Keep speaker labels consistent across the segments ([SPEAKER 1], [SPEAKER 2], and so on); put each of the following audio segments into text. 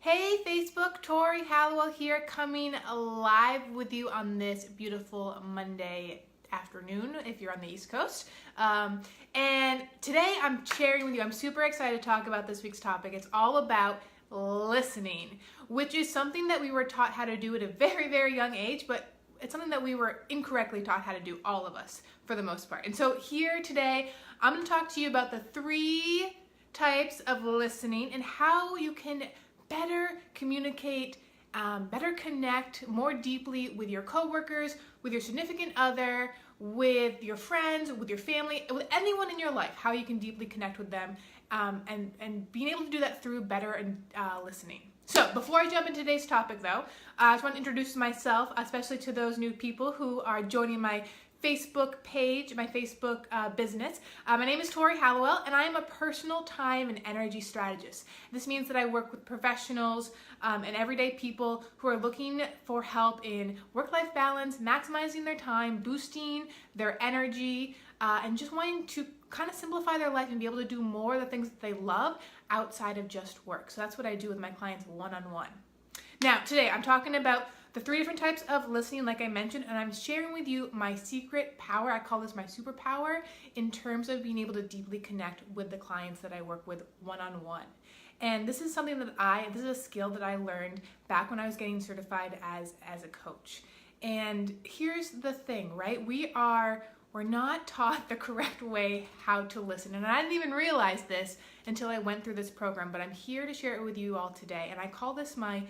[SPEAKER 1] Hey Facebook, Tori Hallowell here, coming live with you on this beautiful Monday afternoon if you're on the East Coast. And today I'm sharing with you, I'm super excited to talk about this week's topic. It's all about listening, which is something that we were taught how to do at a very, very young age, but it's something that we were incorrectly taught how to do, all of us, for the most part. And so here today, I'm going to talk to you about the 3 types of listening and how you can better communicate, better connect more deeply with your coworkers, with your significant other, with your friends, with your family, with anyone in your life, how you can deeply connect with them, and being able to do that through better listening. So before I jump into today's topic though, I just want to introduce myself, especially to those new people who are joining my Facebook page, my Facebook business. My name is Tori Hallowell, and I am a personal time and energy strategist. This means that I work with professionals and everyday people who are looking for help in work-life balance, maximizing their time, boosting their energy, and just wanting to kind of simplify their life and be able to do more of the things that they love outside of just work. So that's what I do with my clients one-on-one. Now, today I'm talking about the 3 different types of listening, like I mentioned, and I'm sharing with you my secret power. I call this my superpower in terms of being able to deeply connect with the clients that I work with one-on-one. And this is something that this is a skill that I learned back when I was getting certified as a coach. And here's the thing, right? We're not taught the correct way how to listen. And I didn't even realize this until I went through this program, but I'm here to share it with you all today. And I call this my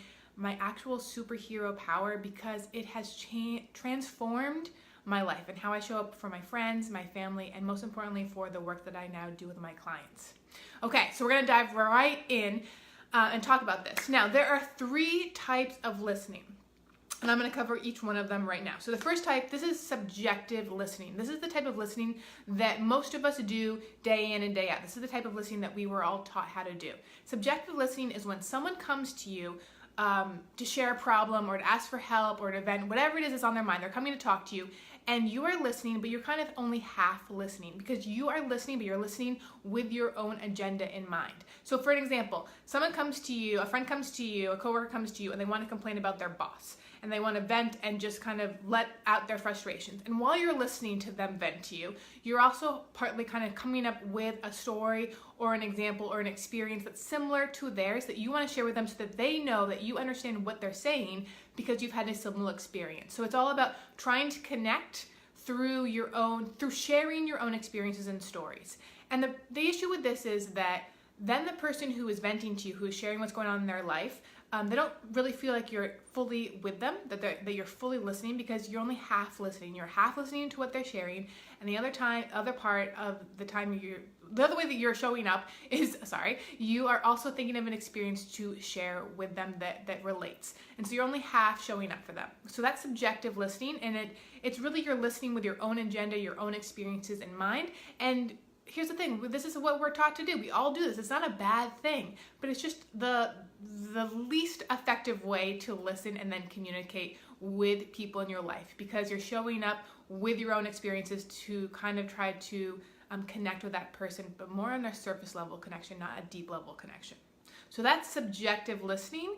[SPEAKER 1] actual superhero power because it has transformed my life and how I show up for my friends, my family, and most importantly for the work that I now do with my clients. Okay, so we're gonna dive right in and talk about this. Now, there are 3 types of listening, and I'm gonna cover each one of them right now. So the first type, this is subjective listening. This is the type of listening that most of us do day in and day out. This is the type of listening that we were all taught how to do. Subjective listening is when someone comes to you to share a problem or to ask for help or to vent, whatever it is that's on their mind. They're coming to talk to you and you are listening, but you're kind of only half listening because you are listening, but you're listening with your own agenda in mind. So for an example, someone comes to you, a friend comes to you, a coworker comes to you, and they want to complain about their boss. And they want to vent and just kind of let out their frustrations. And while you're listening to them vent to you, you're also partly kind of coming up with a story or an example or an experience that's similar to theirs that you want to share with them so that they know that you understand what they're saying because you've had a similar experience. So it's all about trying to connect through sharing your own experiences and stories. And the issue with this is that then the person who is venting to you, who is sharing what's going on in their life, they don't really feel like you're fully with them, that you're fully listening because you're only half listening. You're half listening to what they're sharing, and the other part of the time the other way that you're showing up is, you are also thinking of an experience to share with them that relates. And so you're only half showing up for them. So that's subjective listening, and it's really you're listening with your own agenda, your own experiences in mind. And here's the thing, this is what we're taught to do. We all do this. It's not a bad thing, but it's just the least effective way to listen and then communicate with people in your life because you're showing up with your own experiences to kind of try to connect with that person, but more on a surface level connection, not a deep level connection. So that's subjective listening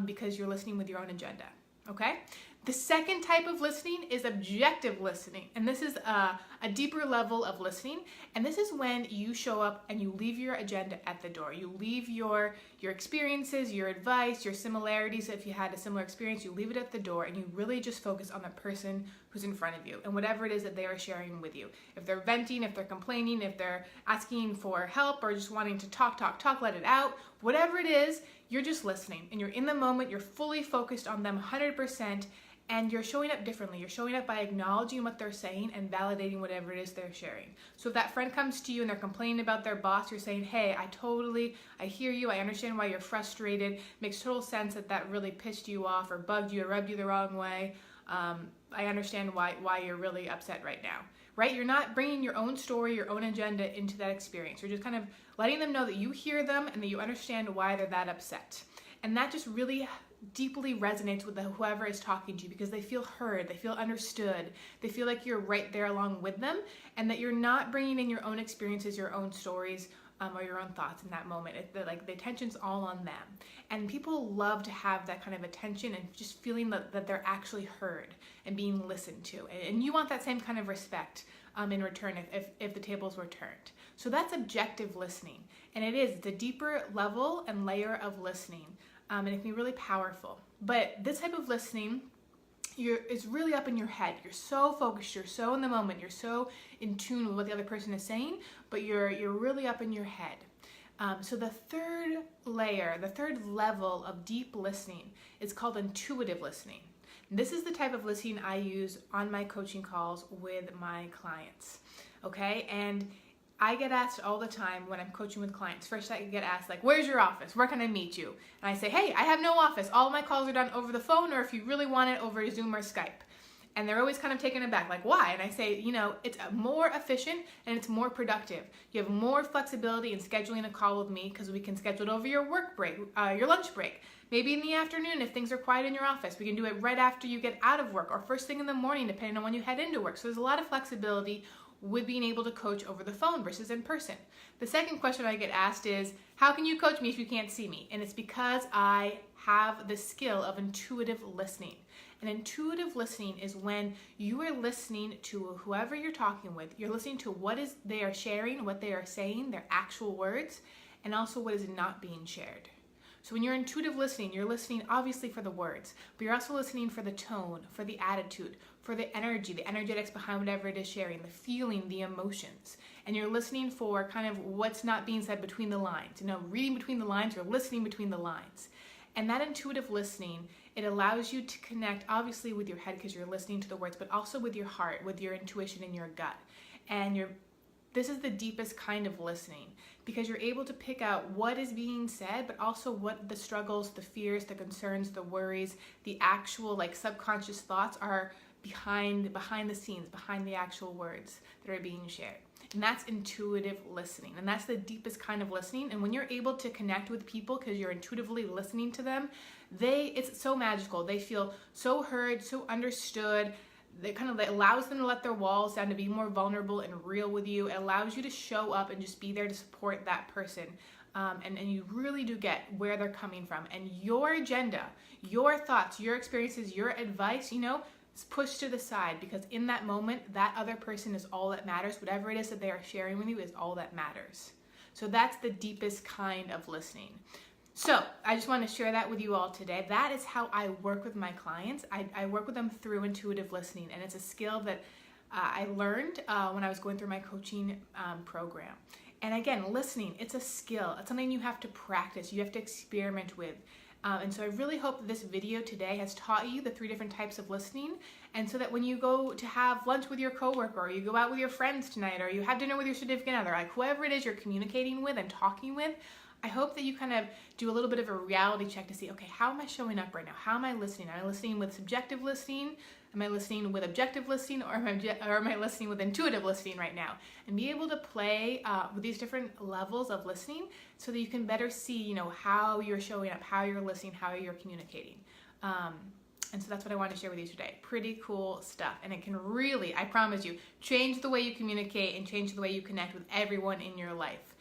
[SPEAKER 1] because you're listening with your own agenda, okay? The second type of listening is objective listening, and this is a deeper level of listening, and this is when you show up and you leave your agenda at the door. You leave your experiences, your advice, your similarities. If you had a similar experience, you leave it at the door and you really just focus on the person who's in front of you and whatever it is that they are sharing with you. If they're venting, if they're complaining, if they're asking for help or just wanting to talk, let it out, whatever it is, you're just listening and you're in the moment, you're fully focused on them 100%. And you're showing up differently. You're showing up by acknowledging what they're saying and validating whatever it is they're sharing. So if that friend comes to you and they're complaining about their boss, you're saying, hey, I hear you. I understand why you're frustrated. Makes total sense that really pissed you off or bugged you or rubbed you the wrong way. I understand why you're really upset right now, right? You're not bringing your own story, your own agenda into that experience. You're just kind of letting them know that you hear them and that you understand why they're that upset. And that just really deeply resonates with whoever is talking to you because they feel heard, they feel understood, they feel like you're right there along with them and that you're not bringing in your own experiences, your own stories, or your own thoughts in that moment. Like the attention's all on them. And people love to have that kind of attention and just feeling that they're actually heard and being listened to. And you want that same kind of respect in return if the tables were turned. So that's objective listening. And it is the deeper level and layer of listening. And it can be really powerful. But this type of listening, it's really up in your head. You're so focused, you're so in the moment, you're so in tune with what the other person is saying, but you're really up in your head. So the third layer, the third level of deep listening is called intuitive listening. This is the type of listening I use on my coaching calls with my clients, okay? And I get asked all the time when I'm coaching with clients. First, I get asked, like, where's your office? Where can I meet you? And I say, hey, I have no office. All of my calls are done over the phone, or if you really want it, over Zoom or Skype. And they're always kind of taken aback, like, why? And I say, it's more efficient and it's more productive. You have more flexibility in scheduling a call with me because we can schedule it over your work break, your lunch break. Maybe in the afternoon if things are quiet in your office. We can do it right after you get out of work or first thing in the morning, depending on when you head into work. So there's a lot of flexibility with being able to coach over the phone versus in person. The second question I get asked is, how can you coach me if you can't see me? And it's because I have the skill of intuitive listening. And intuitive listening is when you are listening to whoever you're talking with. You're listening to what is they are sharing, what they are saying, their actual words, and also what is not being shared. So when you're intuitive listening, you're listening obviously for the words, but you're also listening for the tone, for the attitude, for the energy, the energetics behind whatever it is sharing, the feeling, the emotions. And you're listening for kind of what's not being said between the lines. Reading between the lines or listening between the lines. And that intuitive listening, it allows you to connect obviously with your head because you're listening to the words, but also with your heart, with your intuition and your gut. And this is the deepest kind of listening because you're able to pick out what is being said, but also what the struggles, the fears, the concerns, the worries, the actual subconscious thoughts are behind the scenes, behind the actual words that are being shared. And that's intuitive listening. And that's the deepest kind of listening. And when you're able to connect with people because you're intuitively listening to them, it's so magical. They feel so heard, so understood. It allows them to let their walls down, to be more vulnerable and real with you. It allows you to show up and just be there to support that person. And you really do get where they're coming from. And your agenda, your thoughts, your experiences, your advice, is pushed to the side because in that moment, that other person is all that matters. Whatever it is that they are sharing with you is all that matters. So that's the deepest kind of listening. So I just want to share that with you all today. That is how I work with my clients. I work with them through intuitive listening, and it's a skill that I learned when I was going through my coaching program. And again, listening, it's a skill. It's something you have to practice. You have to experiment with. And so I really hope that this video today has taught you the 3 different types of listening. And so that when you go to have lunch with your coworker, or you go out with your friends tonight, or you have dinner with your significant other, whoever it is you're communicating with and talking with, I hope that you kind of do a little bit of a reality check to see, okay, how am I showing up right now? How am I listening? Am I listening with subjective listening? Am I listening with objective listening? Or am I listening with intuitive listening right now? And be able to play with these different levels of listening so that you can better see, how you're showing up, how you're listening, how you're communicating. And so that's what I want to share with you today. Pretty cool stuff. And it can really, I promise you, change the way you communicate and change the way you connect with everyone in your life.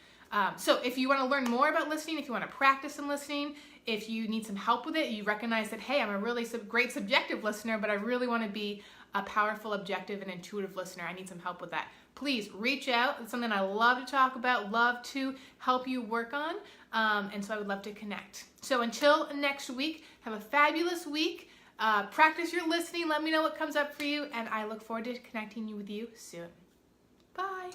[SPEAKER 1] So if you want to learn more about listening, if you want to practice some listening, if you need some help with it, you recognize that, hey, I'm a really great subjective listener, but I really want to be a powerful, objective, and intuitive listener. I need some help with that. Please reach out. It's something I love to talk about, love to help you work on, and so I would love to connect. So until next week, have a fabulous week. Practice your listening. Let me know what comes up for you, and I look forward to connecting with you soon. Bye.